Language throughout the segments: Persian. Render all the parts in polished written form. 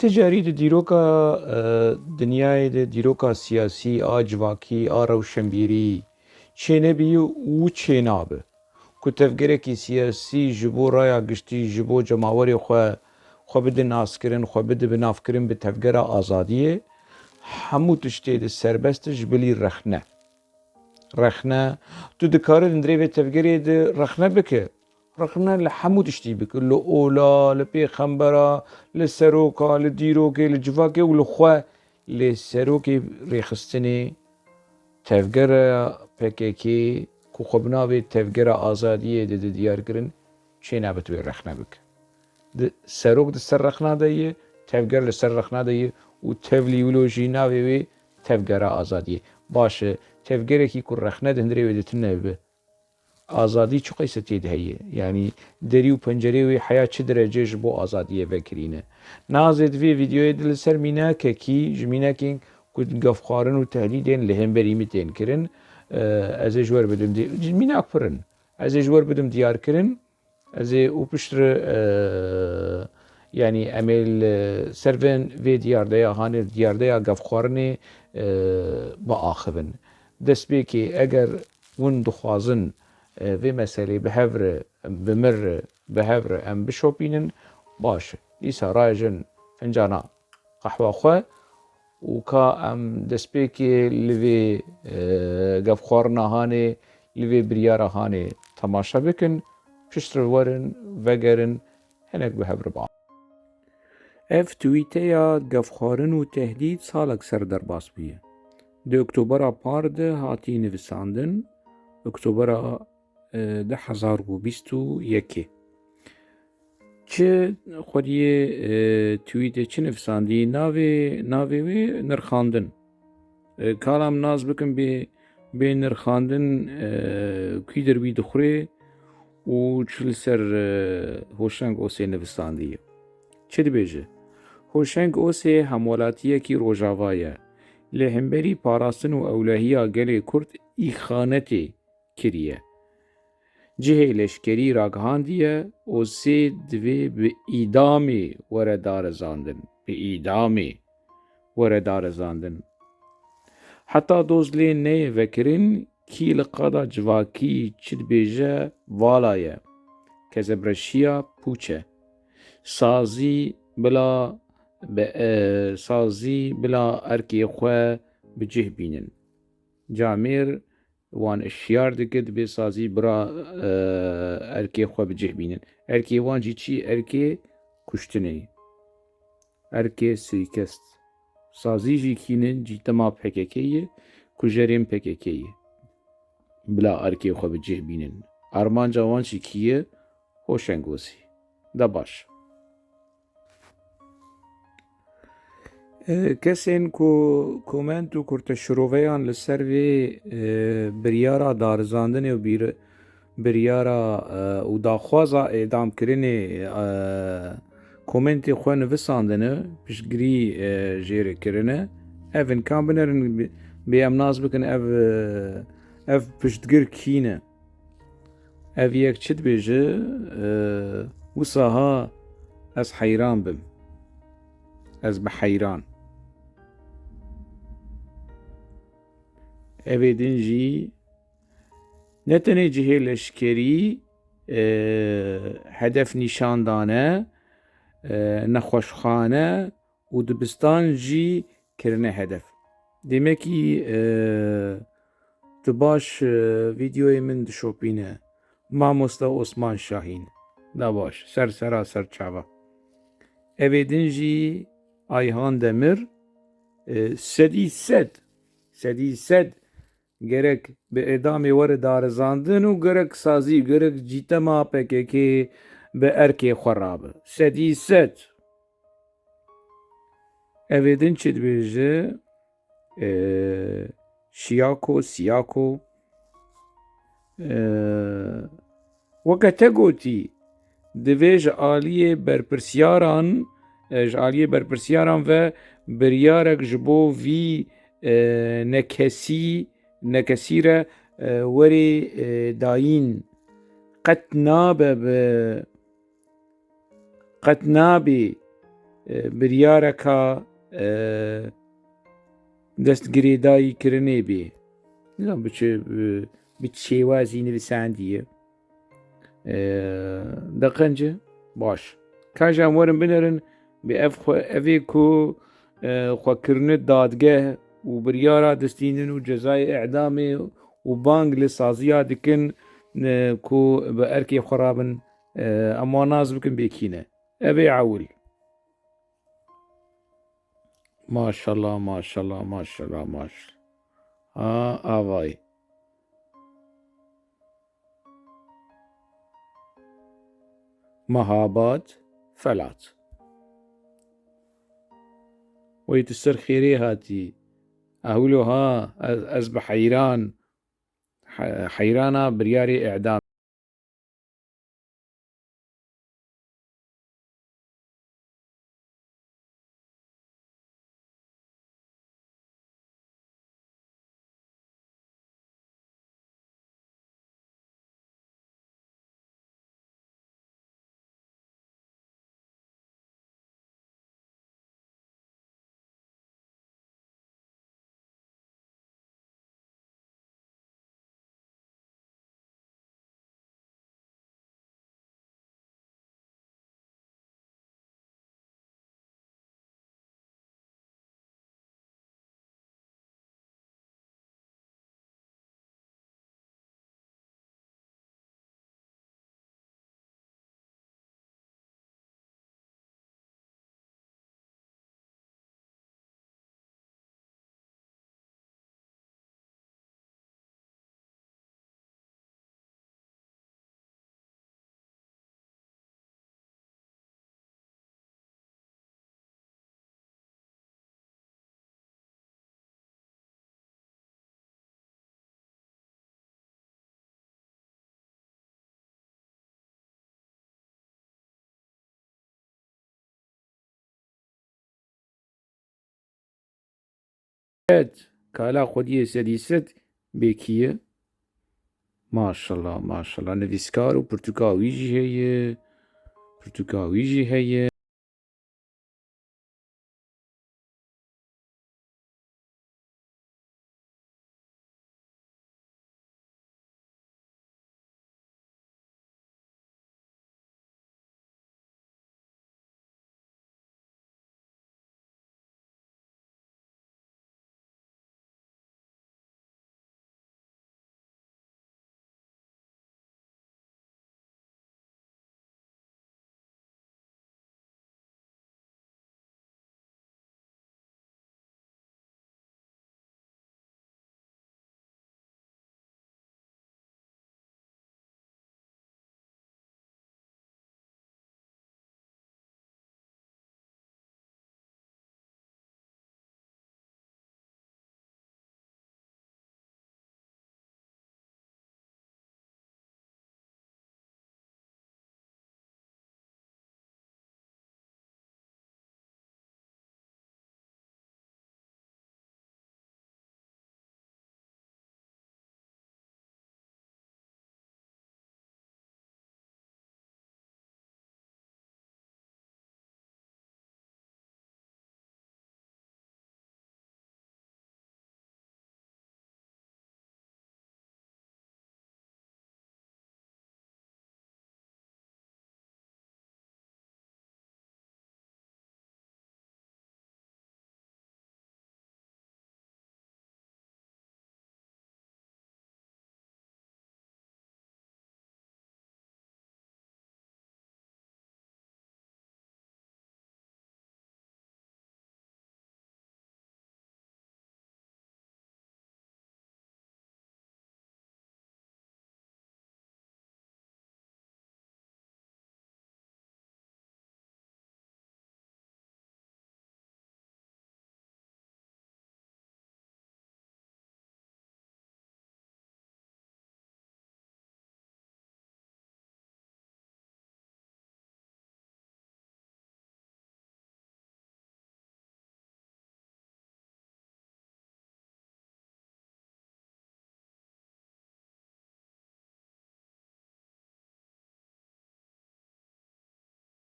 تجاری د دیروکا دنیای د دیروکا سیاسی آ civakî a rewşenbîrî çêne bî û çênabe ku tevgerekî siyasî ji bo raya giştî ji bo cemawerê xwe bide naskirin xwe bide bi navkirin bi tevgera azadiyê hemû tiştê di serbest e ji bilî rexne. Rexne tu dikarî li ndirêvê tevgerê de rexne bike. Rexne li hemû tiştî bike li ola, li pêxembera, li seroka, li dîrokê, li civakê û li xwe lê serokê rêxistinê tevgera PKK ku xwe bi navê tevgera azadiyê de di diyarkirin çênabe tu wê rexne bike. Serok di ser rexna de ye, tevger li ser rexna de ye û tevlîwilo jî navê wê tevgera azadiyê. Baş e tevgerekî ku rexne di hundirê wê ditine be azadî çi qeyse tê de heye yanî derî û pencerê wê heya çi derecê ji bo azadiyê vekirîne. Nazê di vê vîdyoyê de li ser mînakekî ji mînekên ku gevxwarin û tehdîdên li hemberî me tên kirin ez ê ji wer bidim mînak pir in ez ê ji wer bidim diyarkirin ez ê û piştre yanî em ê li ser vê diyardeya hanê diyardeya gevxwarinê biaxivin. Destpêkê eger hûn dixwazin vê meselê bi hev re bi mir re bi hev re em bişopînin baş e. Dîsa rayejin fincana qehwa xwe û ka em destpêkê li vê gevxwarina hanê li vê biryara hanê temaşe bikin piştre werin vegerin hinek bi hev re biaxivin. Ev twîteya gevxwarin û tehdîd salek ser derbas bûye. Di Oktobera par de hatî nivîsandin Oktobera 2021. Çi xwediyê twîtê çi nivîsandî navê wê nirxandin. Kalam naz bikin bê nirxandin kwî derwî dixure û çi li ser Hoşeng Osê nivîsandiye. Çi dibêje? Hoşeng Osê hemwelatiyekî Rojava ye. Li hemberî parastin û ewlehiya gelê Kurd îxanetê kiriye. Cihê leşkerî ragihandiye Osê divê bi îdamê were darezandin. Bi îdamê were darezandin. Heta doz lê neyê vekirin kî li qada civakî çi dibêje vala ye. Kezebreşiya pûç e. Sazî bila erkê xwe bi cih bînin. Camêr wan işyar dike dibê sazî bira erkê xwe bi cih bînin. Erkê wan jî çi erkê kuştinê. Erkê suîkest. Sazî jî kînin cîtema PKK'ye kujerên PKK'ye. Bila erkê xwe bi cih bînin. Armanca wan jî kî ye? Hoşeng Osê. Da baş. Kesên ku koment û kurteşiroveyan li ser vê biryara darezandinê û biryara û daxwaza êdamkirinê komentê xwe nivîsandine piştgirî jêrê kirine ev imkan binerin bê em naz bikin ev piştgir kî ne? Ev yek çi dibêje wisa ha ez heyran bim. Ez bi heyran. Evê din jî ne tenê cihê leşkerî hedef nîşan dane, nexweşxane û dibistan jî kirine hedef. Demekî tu baş vîdyoyê min dişopîne. Mamosta Osman Şahîn. Da baş. Sera ser çava. Evê din jî Ayhan Demir sedî sed gerek bi edamê were darezandin û gerek sazî gerek cîtema PKK bi erkê xwe rabe. Sedî sed. Evê din çi dibêje? Siyako weke te gotî divê ji aliyê berpirsyaran ve biryarek ji bo vî nekesî re werê dayîn qet nabe بریارەکە دەستگرێدایی کردنێ بێ بچ شێوازی نویساندیە دەقەنجە باش کاژان وەرن بنەرن بێ ئەvê ku xwekirine dadgeh û biryara destînin û cezayê e'damê û bang li saziya dikin ku bi erkê xwe rabin em wan naz bikin bêkîne ev ê ewil maşallah maşallah maşallah maşallah ha avayî mehabat felat وی tu ser xêrê hatî ewilo ha ez bi heyrana biryarê e'dam kala xwediyê sedî sed bêkî ye maşallah maşallah nivîskar û pirtûka wî jî heye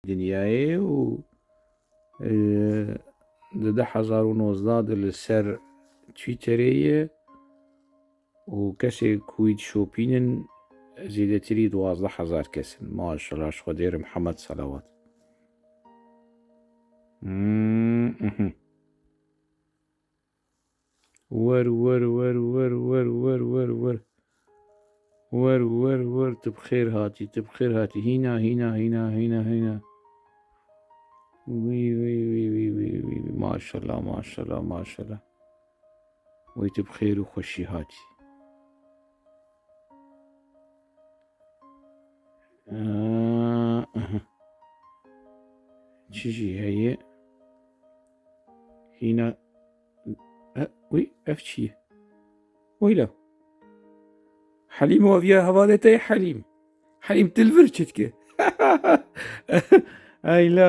dinyayê û di 2019 de li ser Twitterê ye û kesê ku wî dişopînin zêdetirî 12,000 kes in. Maşallah ji Xwedê re Mihemed selawat. ور ور ور ور ور ور ور ور ور ور ور tu bi xêr hatî tu bi xêr hatî hîna hîna hîna hîna hîna wî wî wî wî wî wî maşallah maşallah maşallah wî tu bi xêr û xweşî hatî. çi jî heye hîna wî ev çi ye wîla Helîm aviya hevalê te ye Helîm Helîm tilvir çêdike eyla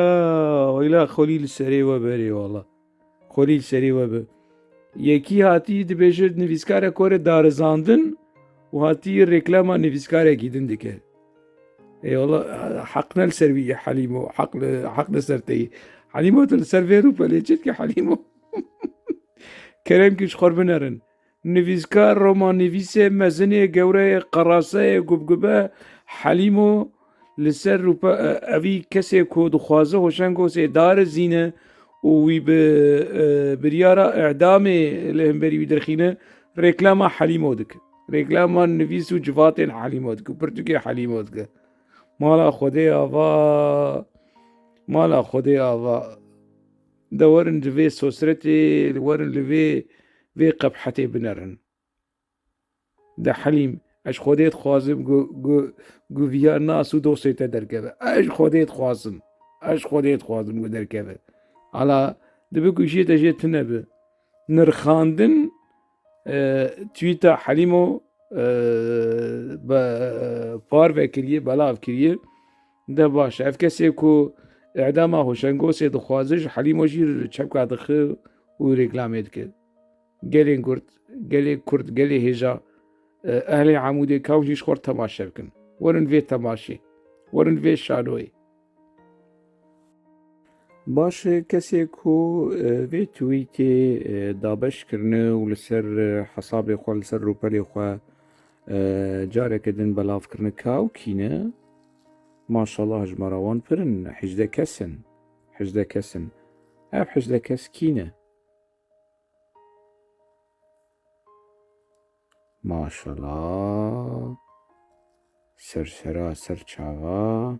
eyla xwelî li serê we berê wala xwelî li serê we be. Yekî hatî dibêje nivîskarek were darizandin û hatî rêklama nivîskarekî din dike. Eyvallah heq ne li ser wî ye Helîmo heq li ser te ye. Helîmo tu li ser vê rûpelê çi dike Helîmo kerem kî ji xwe binerin. Nivîskar, romannivîsê, mezinê, gewreyê, qeraseyê, gubgube Helîmo li ser rûpe evî kesê ku dixwaze hoşengosê darizîne û wî bi biryara e'damê li hemberî wî dirxîne rêklama Helîmo dike. Rêklama nivîs û civatên Helîmo dike û pirtûkê Helîmo dike. Mala Xwedê ava mala Xwedê ava de werin li vê sosretê werin li vê qebhetê binerin. De Helîm ez ji Xwedê dixwazim ku vîya nas û dosê te derkeve. Ez ji Xwedê dixwazim ez ji Xwedê dixwazim ku derkeve. Hala dibe ku jiyê te jê tune be. Nirxandin tweeta Helîmo parve kiriye belav kiriye de baş e. Ev kesê ku e'dama hoşengosê dixwaze ji Helîmo jî çepka dixe û rêklamê dike. Gelên Kurd, gelê Kurd, gelê hêja ehlê Amûdê kaw jî ji xwe re temaşe bikin. Werin vê temaşê, werin vê şanoyê. Baş e kesê ku vê tweetê dabeş kirine û li ser hesabê xwe li ser rûpelê xwe careke din belavkirine kaw kîne? Maşallah ji me re wan pir in 18 kes in 18 kes in. Ev 18 kes kî ne? Maşallah sersera serçava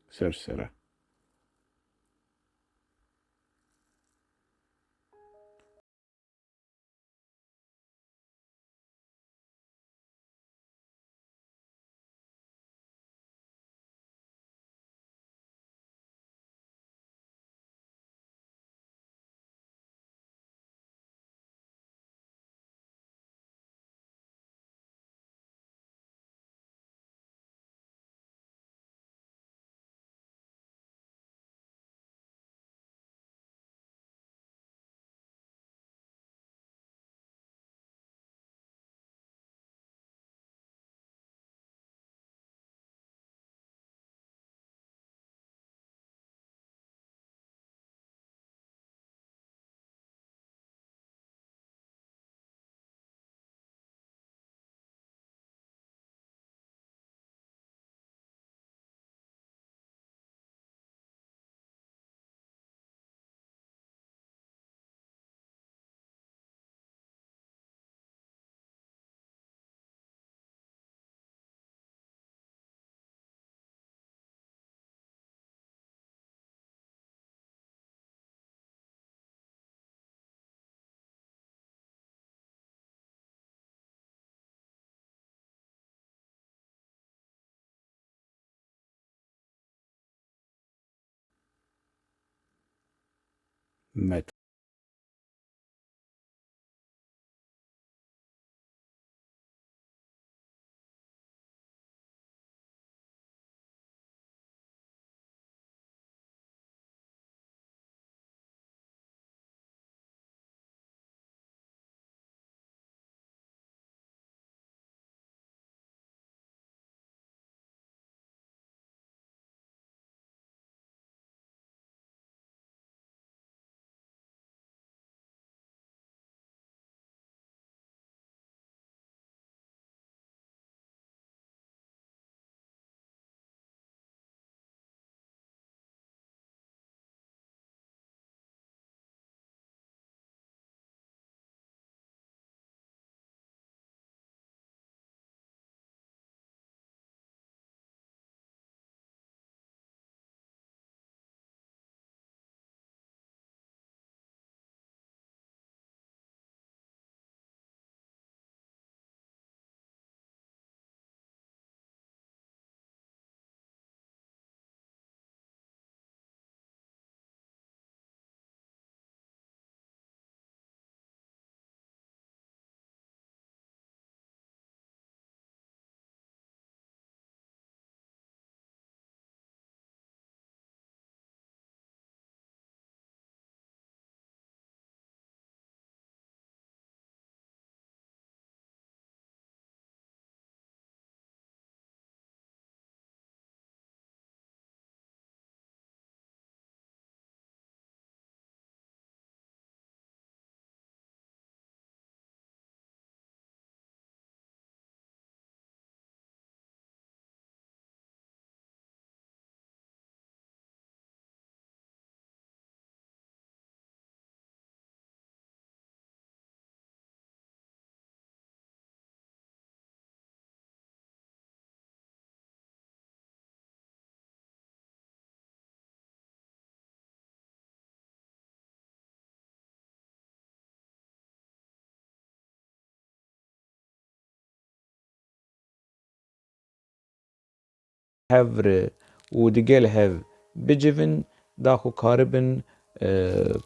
sersera. Met هفر و دگل هف بجون داخو کاربن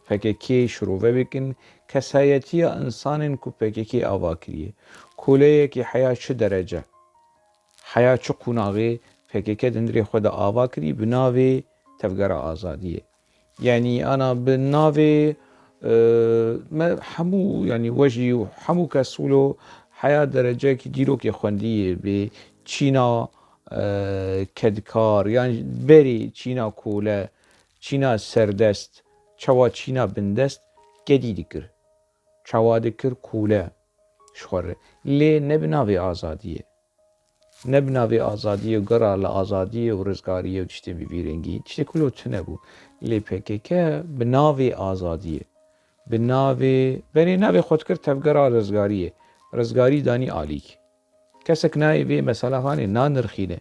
پککی شروع بکن کسایتی انسان کو پککی آوا کریه کوله کی حیا چه درجه حیا چه قناغه پککی دندری خود آوا کری بناوی تفگر آزادیه يعني أنا بالنافي ما حمو يعني وجهي وحمو كسولو حياة درجة كي ديرو كي خوندية بچينا كدكار يعني بري چينا كولا چينا سردست چوا چينا بندست گدي دكر چوا دكر كولا شخوره لي نبناوي آزادية نبناوي آزادية وقرا لآزادية ورزقارية وتشتي بفيرنجي تشتي كله تنبو لي بكيكا بناوي آزادية بناوي بري ناوي خود كر تفقرا رزقارية رزقاري داني آليك كسك نايوي مثلا هاني نانرخينه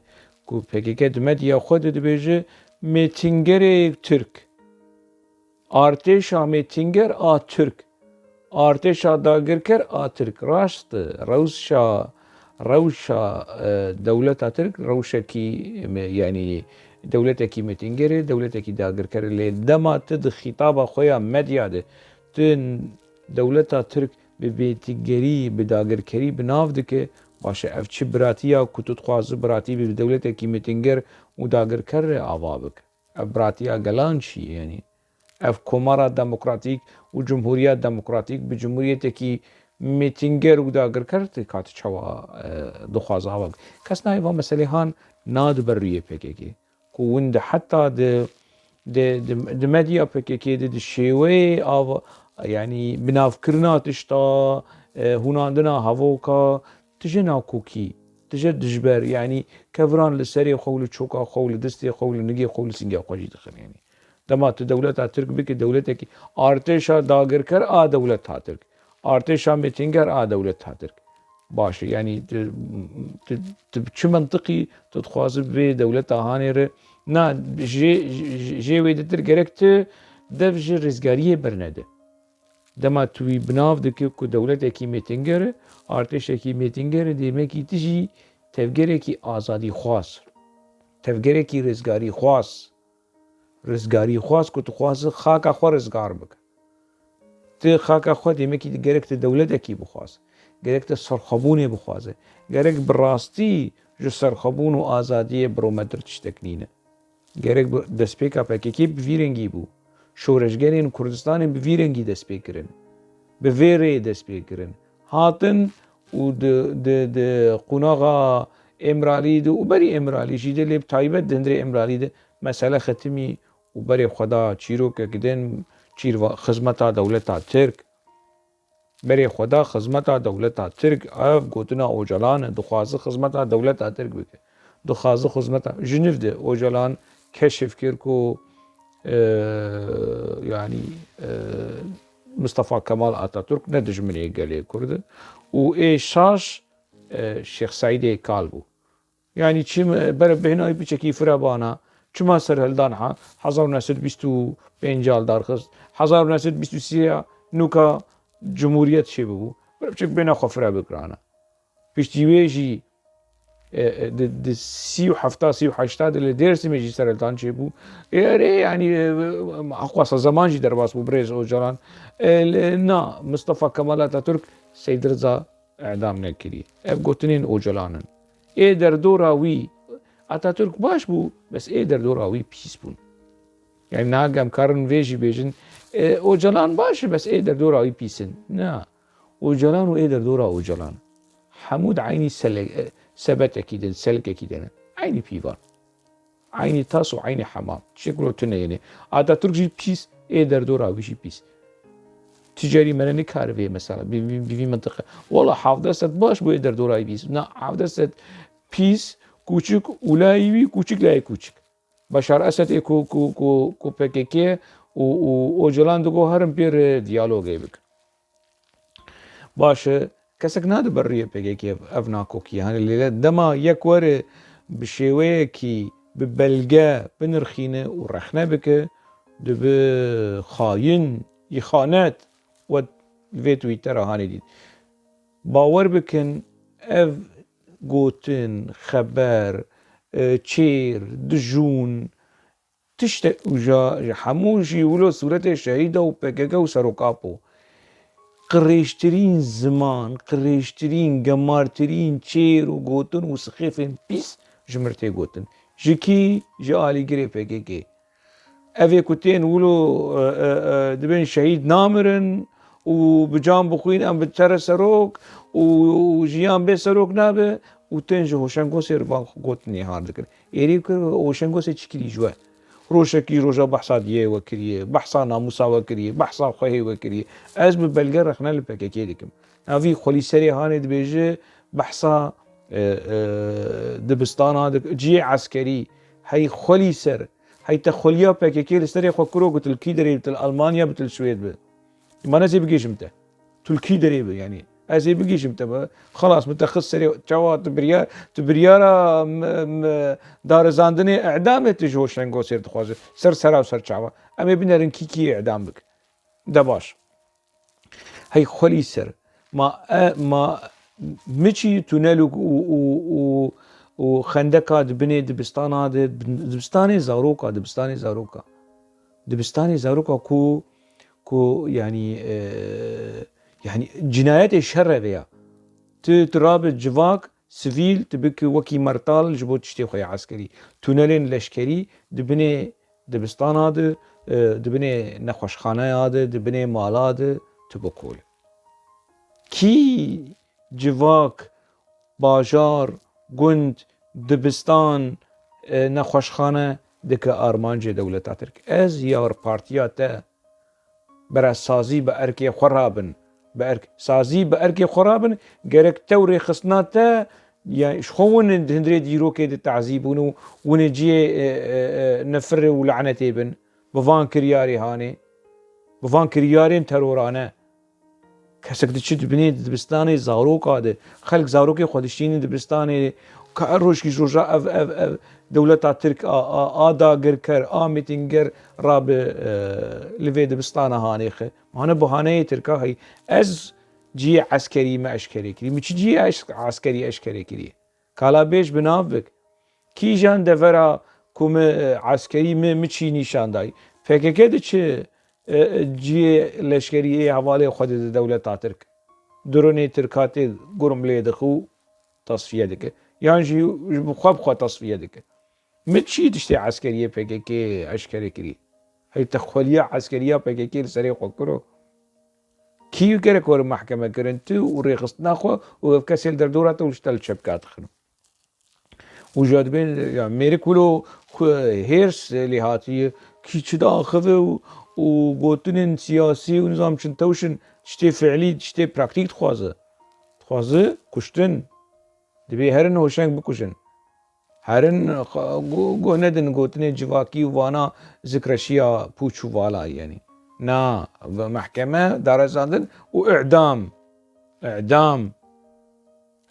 كو بكيكا دمديا خود دبيجي ميتنجر ترك ارتشا ميتنجر ترك ارتشا داگركر ترك راست روشا دولتا ترك روشا كي يعني دولتكي متنجري دولتكي داگركر اللي دما تد خطابة خويا مدياده تن دولتا ترك ببيتنجري بداگركري بناف دكي باشا اف چه براتيا كتو تخواز براتي بدولتكي متنجر وداگركر آوابك اف براتيا گلان شي يعني اف كومارا ديمقراطيك وجمهورية ديمقراطيك بجمهوريتكي ميتنجر وداگر کرد کات چوا دخواز آوگ کس نایوا مسئله هان ناد بر روی پککی کو وند حتی د مدیا پککی د شیوه آو يعني بناف کرنا تشتا هوناندنا هاوکا تجنا کوکی تجد دجبر يعني كفران لسري خول تشوكا خول دستي خول نجي خول سنجا خوجي دخل يعني دمات دولتها ترك بك دولتك ارتشا داگر کر دولتها ترك ارتشا ميتنجر دولتها ترك باشه يعني شو منطقي تتخواز بدولتها هانير نا جي ويدتر جركت دفج رزقاريه برنده دما توي بناف دكي كو دولتكي ميتنجر ارتشكي ميتنجر ديمكي تجي تفجركي آزادي خاص تفجركي رزقاري خاص رزقاري خاص كو تخواز خاكا خو رزقار بك تی خاک خود یمکی گرک دولتکی بخواست گرک سرخبونی بخواسته گرک براستی جو سرخبون و آزادی برومتر تشتکنینه گرک دسپیکا پکیکی بویرنگی بو شورشگرین کردستان بویرنگی دسپیکرن بویره دسپیکرن هاتن و د قناغا امرالی دو و بری امرالی جیده لیب تایبت دندر امرالی ده مسئله ختمی و بری خدا چیرو که کدن چیر خدمتا دولتا ترک بری خدا خدمتا دولتا ترک اف گوتنا اوجلان دخواز خدمتا دولتا ترک بکه دخواز خدمتا جنیف ده اوجلان کشف کرکو يعني مصطفى كمال اتاتورك ندج من يقالي كرد و اي شاش شيخ سعيد كالبو يعني چم بر بهناي بچکی فرابانا چما سر هلدان 1925 دارخست 1923 نوكا جمهوريت شي بو برچک بنا خفرا بكرانا پشتیویجی د 37 اللي درس ميجي سر هلدان شي بو يعني اقوى زمان جي درباس بو بريز او جلان نا مصطفى كمال اتاتورك سيد رضا اعدام نكري اف گوتنين او جلانن در دورا وي اتاتورك باش بو بس در دورا وي بيس بون يعني ناقم كارن فيجي بيجن اوجلان باشه بس در دورا وي بيسن نا اوجلان و در دورا اوجلان حمود عيني سبت اكيد سلك اكيد عيني بيفان عيني تاس وعيني حمام شكله تنيني اتاتورك جي بيس در دورا ويجي بيس تجاري منني كارفي مثلا بفي منطقه والله حافظه ست باش بو در دورا وي بيس نا حافظه ست بيس کوچک اولایوی کوچک لای کوچک بشار اسد کو پککی و اوجلان دگو هرم پیر دیالوگی بک باشه کسک ناد بریه پککی افنا کوکی هن اللي دما یک ور بشويه کی ببلگه بنرخینه و رخنه بک دب خاين يخانات و تويتر هاني دید باور بکن اف گوتن خبر چیر دجون تشت وجا حموشي ولو صورته شهيدة وبككه وسروكابو قريشترين زمان قريشترين قمارترين چير وقوتن وسخيفن بيس جمرتي قوتن جكي جالي قري بككه اوه كتين ولو دبن شهيد نامرن وبجان بخوين ام بتر سروك وجيان بي سروك نابه وتنجه هوشنگو سير با قوتني هارد كر ايري كر هوشنگو سي چكري جوا روشكي روجا بحثا ديه وكريه بحثا ناموسا وكريه بحثا خوهي وكريه از ببلغر رخنا لبككي ديكم اوي خولي سري هاني دبيجه بحثا دبستان هذا جي عسكري هي خولي سر هي تخوليا بككي لسري خوكرو قلت الكيدري بتل المانيا بتل السويد به ما نزي بقيش متى تركي دريبه يعني ازي بقيش متى خلاص متخصص سري تشوا تبريارا دار زاندني اعدام تجو شنگو سير تخواز سر سرا وسر تشوا امي بنرن كيكي اعدام بك دباش هي خولي سر ما مشي تونل و خندقه دبني دبستاني زاروكا دبستاني زاروكا كو يعني يعني جنايات الشر ذي ترابط جواك سفيل تبك وكي مرتال جبوت تشتي خويا عسكري تونلين لشكري دبني دبستان هذا دبني نخوشخانه هذا دبني مال هذا تبكول كي جواك باجار گوند دبستان نخوشخانه دك آرمانج دولت ترك از یار پارتیاته برای سازی به ارکی خرابن سازی به ارکی خرابن گرک توری خصناته يعني شخون هندري ديرو كده تعذيبون ونجي نفر ولعنتي بن بفان كرياري هاني بفان كريارين ترورانه كسك تشد بني دبستاني زاروك هذا خلق زاروكي خودشتيني دبستاني كأروش كي جوجا اف دولة ترك آدا غركر ميتينجر راب لفي دبستانا هانيخ انا بهانه تركا هي از جي عسكري ما اشكري كري مش جي عسكري اشكري كري كالا بيش بنافك كي جان دفرا كوم عسكري مشي نيشان داي فككد چه جي لشكري حواله خود دولة ترك دروني تركاتي قرم لي دخو تصفيه دك يعني جي بخواب تصفيه دك متشي تشتي عسكريه بككي اشكري كري هي تخوليه عسكريه بككي سري خوكرو كيو كرك ور محكمه كرنتو وريخصنا خو وكسل دردورات وشتل شبكات خنو وجاد بين يعني ميركولو هيرس اللي هاتي كي تشدا خذ وقوتن سياسي ونظام شنتوشن تشتي فعلي تشتي براكتيك تخوازه كشتن دبي هرن هوشنگ بكشن هرن گو ندن گوتنه جواکی وانا ذكرشيا پوچو والا يعني نا محكمة دار زاندن واعدام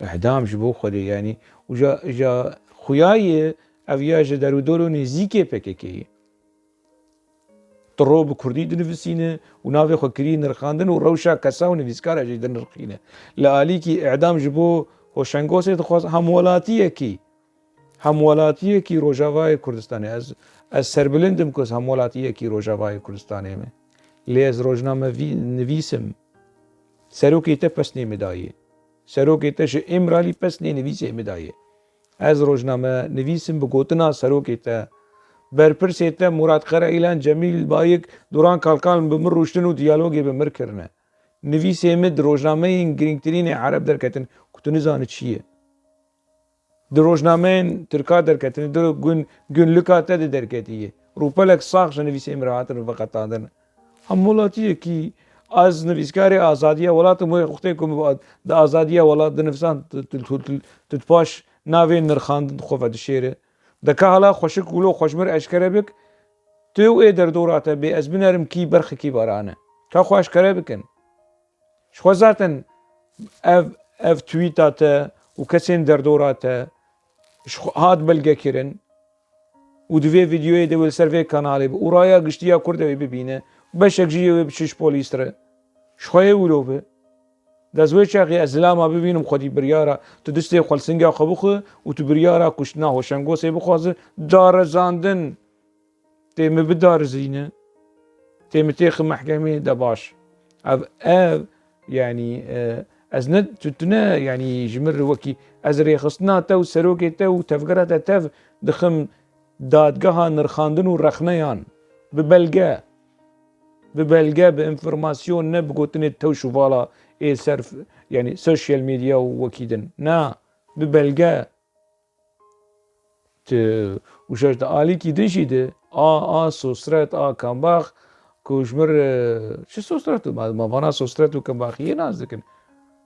اعدام جبو خودي يعني وجا خوياي افياج دارو دورو نزيكي بككي طروب كردي دنفسينه ونافي خو كري نرخاندن وروشا كسا ونفسكار اجي دنرخينه لاليكي اعدام جبو هوشنگوسي تخواز همولاتیه کی روجاوای کردستانی از سربلندم کس همولاتیه کی روجاوای کردستانی می لیز روزنامه نویسم سروکی ته پس نمیدایه سروکی ته ش امرالی پس نویسه میدایه از روزنامه نویسم بگوتنا سروکی ته برپرسی ته مراد خرا ایلان جمیل بایک دوران کالکان بمر روشتن و دیالوگی بمر کرنه نویسه مد روزنامه این گرینگترین عرب درکتن کتونی زانه چیه دروجنامين تركا دركتني درو جن لكاتا دركتيه روبلك صاغ نویس امرات فقط آدن همولاتيه کی از نویسکاری آزادیه ولات مو وقتی کوم د آزادیه ولات د نفسان تتباش ناوین نرخاند خوفه د شیره د کالا خوشک ولو خوشمر اشکره بک تو ای در دوراته بی از بنرم کی برخ کی بارانه کا خوش کره بکن شو ذاتن اف توییتاته وكسين دردوراته هاد بلقى كيرن ودفي فيديو دول سيرفي كانالي ورايا قشتيا كرده ببينه بشك جيه بشش بوليستره شخويه ولوبه دزوی چاقی ازلاما ببینم خودی بریارا تو دسته خلصنگا خبوخه و تو بریارا کشتنا هوشنگو سی بخوازه دار زاندن تیم بدار زینه تیم تیخ محکمه دباش او يعني از تنا يعني جمر وكي از ريخصنا تو سروكي تو تفقرة تف دخم دادگاه نرخاندن و رخنيان ببلغة بانفرماسيون نبقوتن تو شوالا اي سرف يعني سوشيال ميديا وكيدن نا ببلغة وشاش دا آلي كي دنشي ده سوسرات كامباخ كوشمر شو سوسرات ما فانا سوسرات وكامباخية ناس دكن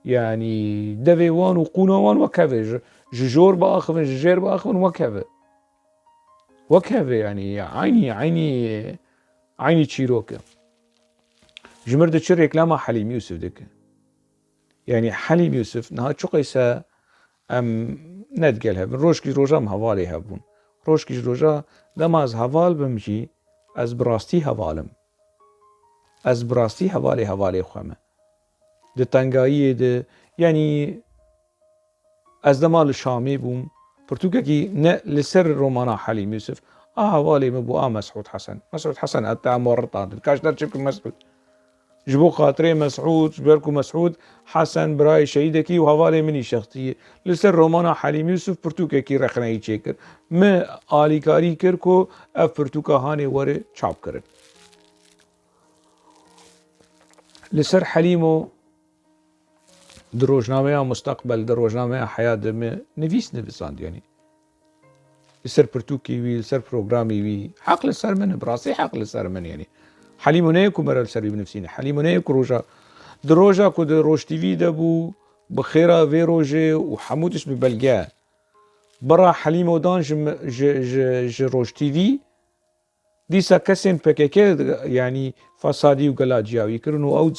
يعني دفيوان وقونوان وكافي ججور باخفن ججير باخفن وكافي يعني عيني تشيروكا جمر ده تشير ريكلاما حليم يوسف دك يعني حليم يوسف نها شو قيسا ندقلها روشكي روجا مهوالي هبون روشكي روجا دماز هوال بمشي از براستي هوالم از براستي هوالي خوامه ده تنگایی ده يعني از دمال شامي بوم برتوكا كي لسر رومانا حليم يوسف هوالي مبو مسعود حسن أتا مورطان الكاش در شبك مسعود جبو خاطري مسعود جبركو مسعود حسن براي شهيدكي وهوالي مني شخصية لسر رومانا حليم يوسف برتوكا كي رخناي چيكر ما آلي كاري كركو اف برتوكا هاني وري چاپ کرن لسر حليمو دروجنامه مستقبل دروجنامه حياة دمه نفيساند يعني لسر برتوكي وي لسر بروغرامي وي حق لسر من براسي حق لسر من يعني حليمو نيكو مرة لسر بنفسيني حليمو نيكو روجا دروجا كو دروج تي في دبو بخيرا في روجي وحمودش ببلقاه برا حليمو دان ج روج تي في ديسا كسين بكيكي يعني فسادي وقلاجياوي كرنو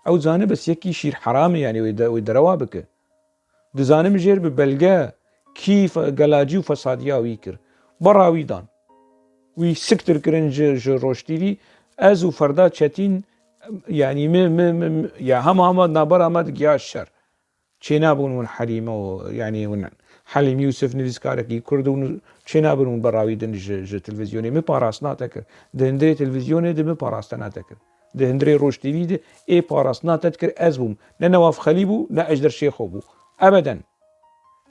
او زانه بس يكي شير حرامي يعني ويدروا بك دزانه مجير ببلقاه كيف قلاجي وفساديا ويكر برا ويدان وي سكتر كرن ج روج تي في ازو فردا چتين يعني يا هم نابر امد يا الشر چينابون من حليمه يعني ون حليم يوسف نفسكاركي كردون چينابون براويدن ج تلفزيوني مي باراسنا تكر دندري تلفزيوني دم باراستنا تكر دهندري روج تي في ده اي باراسنا تذكر ازبوم نواف خليبو لا اجدر شيخو بو ابدا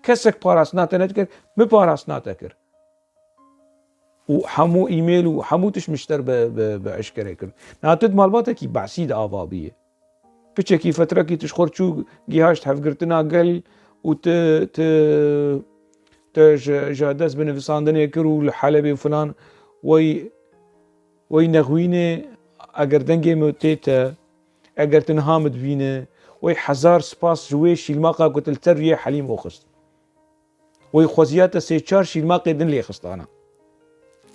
كسك باراسنا تذكر بباراسنا تذكر وحمو ايميل وحمو تش مشتر باشكره كر ناتد مالباتا كي بعسيد افابيه بچكي فتره كي تشخور شو جهاش تفقرتنا قل وت ت جادس بنفساندن يكرو الحلبي وفلان وي نغوينه اگر دنگي موتيتا اگر تنهامد بينه وي حزار سباس جوي شيلماقا قتل تريه حليم وخست وي خوزياتا سي چار شيلماقي دن لي خستانا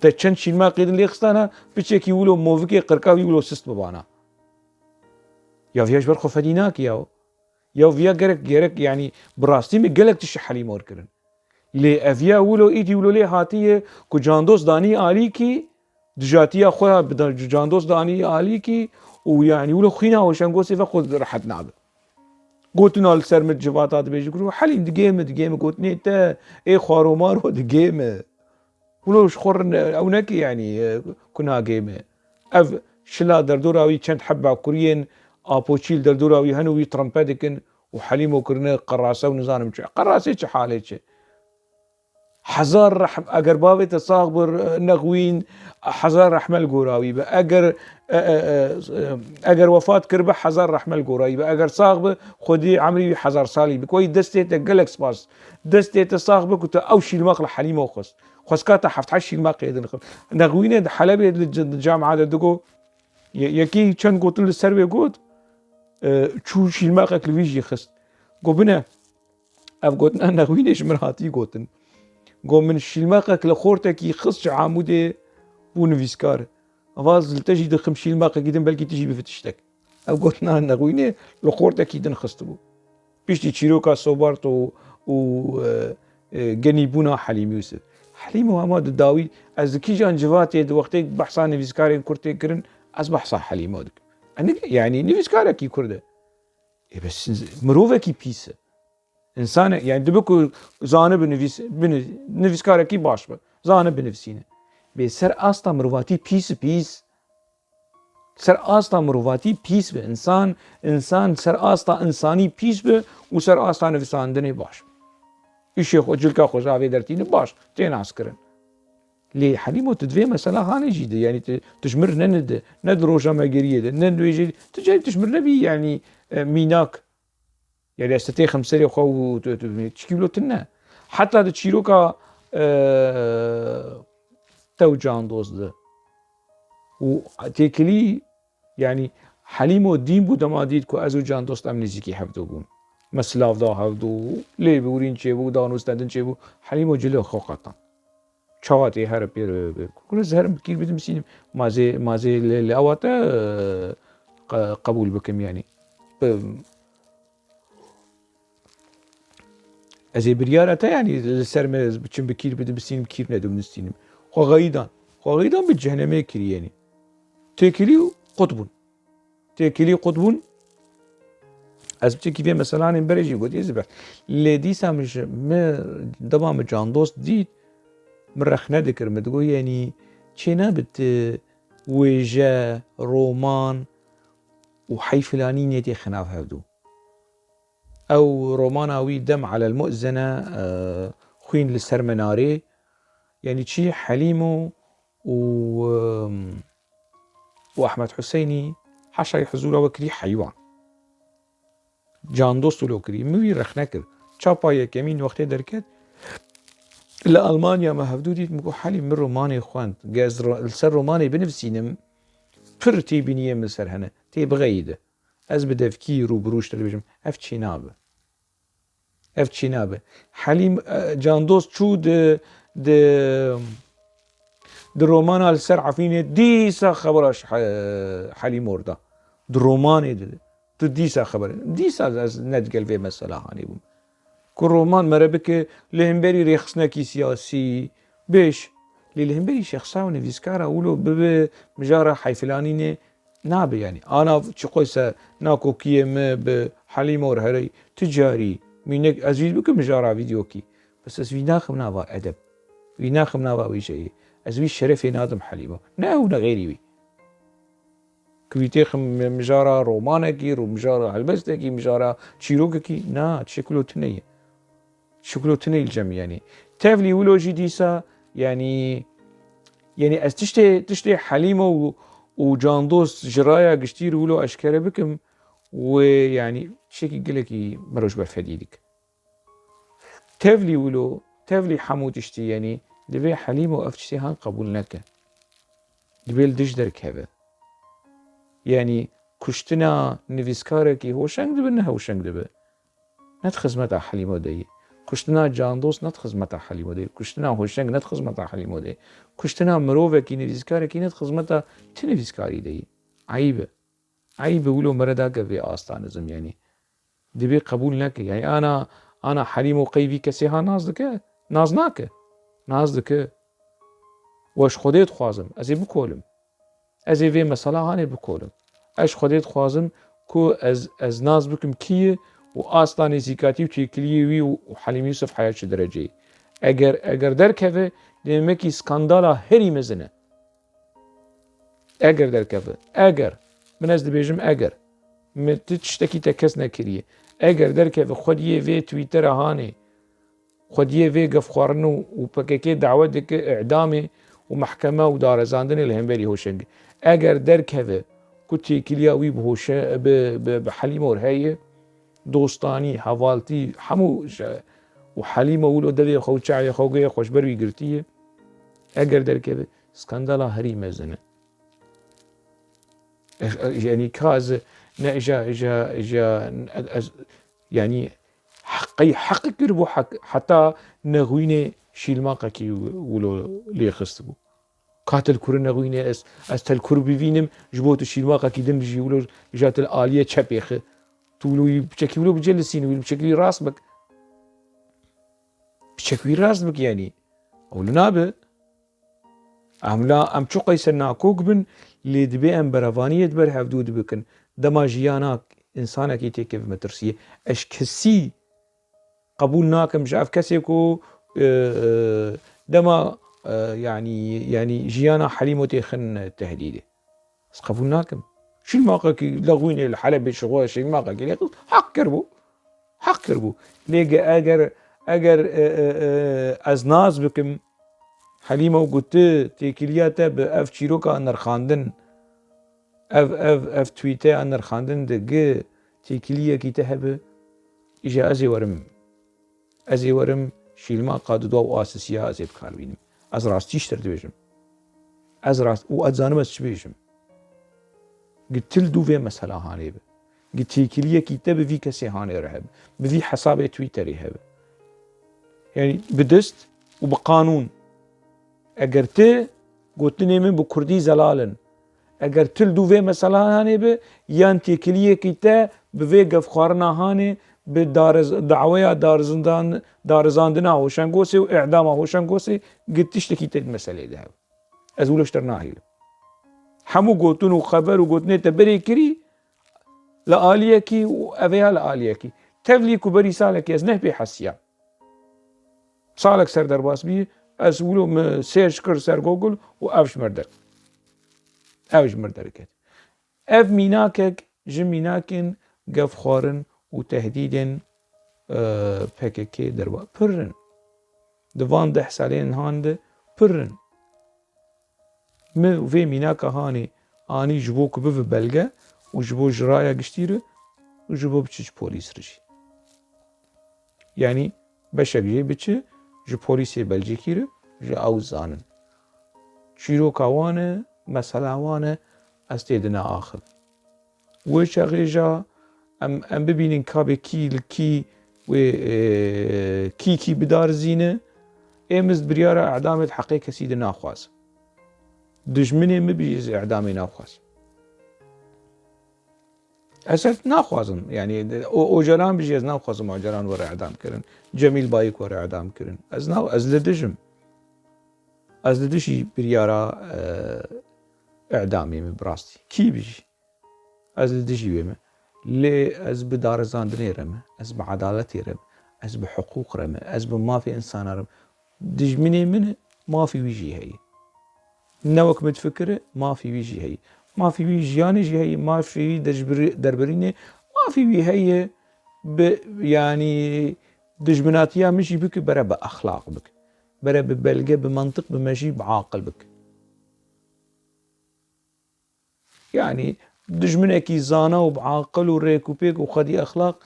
تا چند شيلماقي دن لي خستانا بچكي ولو موفكي قرقاوي ولو سست ببانا يا فياش برخو فديناك يا فيا جرك يعني براستي مقلق تش حليم وركرن لي افيا ولو ايدي ولو لي هاتيه كو جاندوس داني عليكي دجاتيا خويا بدل جاندوس داني عليكي ويعني ولو خينا وشنغوسي فخذ راحت نعبه قلتنا السرمت جباتات بيجي حليم دقيمة قلتني تا اي خوارو مارو دقيمة ولو شخور اونك يعني كنا قيمة اف شلا دردوراوي چند حبة كوريين ابوچيل دردوراوي هنوي ترامبادكن وحليمو كرنا قراسة ونزانم قراسة چه حالة چه حزار رحم اگر بابي تصاغبر نغوين حزار رحمل قوراوي اگر وفات كربه حزار رحمل قوراوي اگر صاغبه خدي عمري حزار صالي بكوي دستيت قلق سباس دستيت صاغبه كنت اوشي المقل حليمه وخص خسكاتا حفت حشي المقل نغوين حلبي الجامعه دغو يكي چن قوتن السربي قوت چو شي المقل كلفيجي خص قوبنا اف قوتن نغوينش مراتي قوتن قوم من الشيلماقك لخورتك يخص عامودي بو نفيسكار افاز تجي دخم شيلماقك يدن بلكي تجي بفتشتك او قلتنا نغوينه لخورتك يدن خصتبو بيشتي تشيروكا صوبارتو و جنيبونا حليم يوسف حليم وهماد داوي از كي جان جواتي دو وقتك بحثا نفيسكاري كورتي كرن از بحثا حليم ودك يعني نفيسكارك كي كرده بس مروفكي بيسه انسان يعني دبكو زانه بنفس كاركي باش به زانه بنفسينه بسر اصلا مروفاتي بيس سر اصلا مروفاتي بيس به انسان سر اصلا انساني بيس به وسر اصلا نفساندني باش الشيخ وجلك خوش عافية درتين باش تين عسكرن لي حليمو تدفي مثلا هاني جيده يعني تشمر ند روجا ما قريه ند ويجي تجي تشمر نبي يعني ميناك يعني استطيع خمسة خو تشكيلو تنا حتى تشيلوكا تو جان دوست ده وتيكلي يعني حليمو الدين بو دماديد كو ازو جان دوست ام نزيكي حفظو بون مسلاف دا حفظو لي بورين چيبو دانوس تندن چيبو حليمو جلو خوقتا چاواتي هر بير كل زهر بكير بدم سينم مازي لأواتا قبول بكم يعني ازي بريارتا يعني السرمه بچم بكير بدم سينم كير ندم نستينم خو غيدان بالجهنميه كري يعني تيكلي قطبون از بچه كيفي مثلا ان بريجي قد يزبح لدي سامش ما دبا جان دوست ديد مرخ ندكر متقول يعني چينا بت ويجا رومان وحي فلاني نيتي خناف هدو او روماناوي دم على المؤذنة خوين للسرمناري يعني چي حليمو واحمد حسيني حشا يحزولا وكري حيوان جان دوستو لو كري موي رخ نكر چاپا يكمين وقتي دركت لألمانيا ما هفدو ديت مكو حالي من روماني خوان جاز السر روماني بنفسينم پر تي بنيه من سر هنا تي بغيده از بدفكير وبروش تلفزيون اف تشينابه حليم جان دوست شو د رومان السر عفينه ديسا خبرش حليم وردا د روماني ديسا خبر ديسا ندقل في مسألة هاني بوم كل رومان مربك لهمبري ريخصناكي سياسي بيش لهمبري شخصا ونفيسكارا ولو بمجارة حي فلانيني نابي يعني انا شقويسا ناكو كيم بحليم ورهري تجاري مينك ازيد بك مجارة فيديوكي بس اسوي ناخم نابا ادب ويناخم نابا وي شيء ازوي شرفي نادم حليمه ناونا غيري وي كويتيخم مجارة رومانكي مجارة هلبستكي مجارة تشيروكي نا تشكلو تني الجميع يعني تافلي ولوجي ديسا يعني از تشتي حليمه وجان دوست جرايا قشتير ولو اشكره بكم ويعني شكي قلكي مروش بفديدك تافلي حمو تشتي يعني دبي حليمه وافتشتي هان قبول نكه دبي الدجدرك هذا يعني كشتنا نفيسكاركي هوشنگ دبنه هوشنگ دبه نتخزمت حليمه دي كشتنا جان دوست نتخزمت حليمه دي كشتنا هوشنگ نتخزمت حليمه دي كشتنا مروفكي نفيسكاركي نتخزمت تنفيسكاري دي عيبه ولو مرداك في آستانزم يعني دبي قبول نكه يعني انا حليمه قيبي كسيها نازدك واش خودت خوازم ازي بكولم ازي في مسألة هاني بكولم اش خودت خوازم كو از ناز بكم كيه وآستاني زيكاتي وتيكليوي وحليم يوسف حياتش درجي اگر دركفه دمكي سكاندالا هري مزنه اگر دركفه من از دبيجم اگر متشتكي تكس نكريه اگر دركفه خوديه في تويتر هاني خوديه في قفخورنو وبكيكي دعوة دك اعدامي ومحكمة ودار زاندني الهمبري هوشنج اگر دركفه كنتي كلياوي بهوشة بحليمة ورهية دوستاني حوالتي حمو وحليمة ولو دلي خو چاعي خوغي خوش بروي قرتيه اگر دركفه سكاندالا هري مزنه يعني كاز اجا يعني حق قربو حتى نغوينه شيلماقا كي ولو ليخستبو كاتل كور نغوينه از تل كور بيفينم جبوتو شيلماقا كي دنجي ولو جات الآلية چپيخ تولو بچكي ولو بجلسين ولو بچكي راس بك يعني اولو نابه ام چو قيسر ناكوك بن اللي دبي ام برافانية بر هفدود بكن دما جياناك إنسانك يتكيف مترسية أش كسي قبول ناكم مش عارف كسيكو دما يعني جيانا حليمو تيخن تهديده بس قبول ناكم شو الماقك لغوين الحلب شغوه شو الماقك حق كربو ليجا اگر از ناز بكم حليمه وقلت تيكلياتا باف تشيروكا نرخاندن اف تويتا نرخاندن دقه تيكليا كي تهب اجا ازي ورم شيلما قاد دو اساسيا ازي بكار بينم از راستيش تردويجم از راست و ازانم از بيجم قلت دو في مسألة هاني قلت تيكليا كي تب في كسي هاني رهب بفي حساب تويتر يهب يعني بدست وبقانون اگر ته گوتنی من بو کردی زلالن اگر تل دو و مثلا هانه به یان تکلیه کیته به گف خارنا هانه به دعوی دارزاندنا هوشنگوسی و اعدام هوشنگوسی گتیش لکیته المساله ده از ولش ترناهیل همو گوتن و خبر و گوتنی تبری کری لآلیه کی و اویا لآلیه کی تبلی کبری سالک از نه به حسیا سالك سر درباس بي اسولو سيرش كر سر جوجل وافش مردر كت اف ميناكك جميناكن قف خارن وتهديدن PKK دربا برن دوان ده سالين هاند برن من في ميناكا هاني اني جبوك بف بلغه وجبو جرايا قشتيره وجبو بتش بوليس رجي يعني بشكل بتش جو پلیسی بلژیکی رو جو اوزانن چیروکا وانه مسئله وانه از دیدنا آخر و شغیجا ام ببینین کابه کی و کی بدار زینه امز بریار اعدام حقیقی کسی ده ناخواز دجمنه مبیز اعدام ناخواز اصلا ناخوازم يعني اوجران بيجي از ناخوازم اوجران ورا اعدام كرن جميل بايك ورا اعدام كرن از لدجم از لدشي بريارا اعدامي من براستي كي بيجي از لدشي بيما لي از بدارزاندني رمى از بعدالتي رمى از بحقوق رمى از بما في انسان رمى دجمني من ما في ويجي هي نوك متفكره ما في ويجي هي ما في وي جياني جي هي ما في دربرينه ما في وي هي يعني دجمناتيا مشي بك برا بأخلاق بك برا ببلغة بمنطق بمشي بعاقل بك يعني دجمنكي زانا وبعاقل وريك وبيك وخدي أخلاق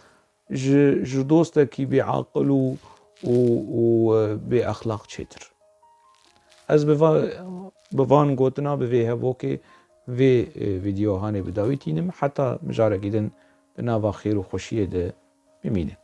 جو دوستكي بعاقل وبأخلاق تشتر از بفان قوتنا بفي هبوكي في فيديو هاني بداويتينم حتى مجارة جدا بنافا خير وخوشية ده بمينه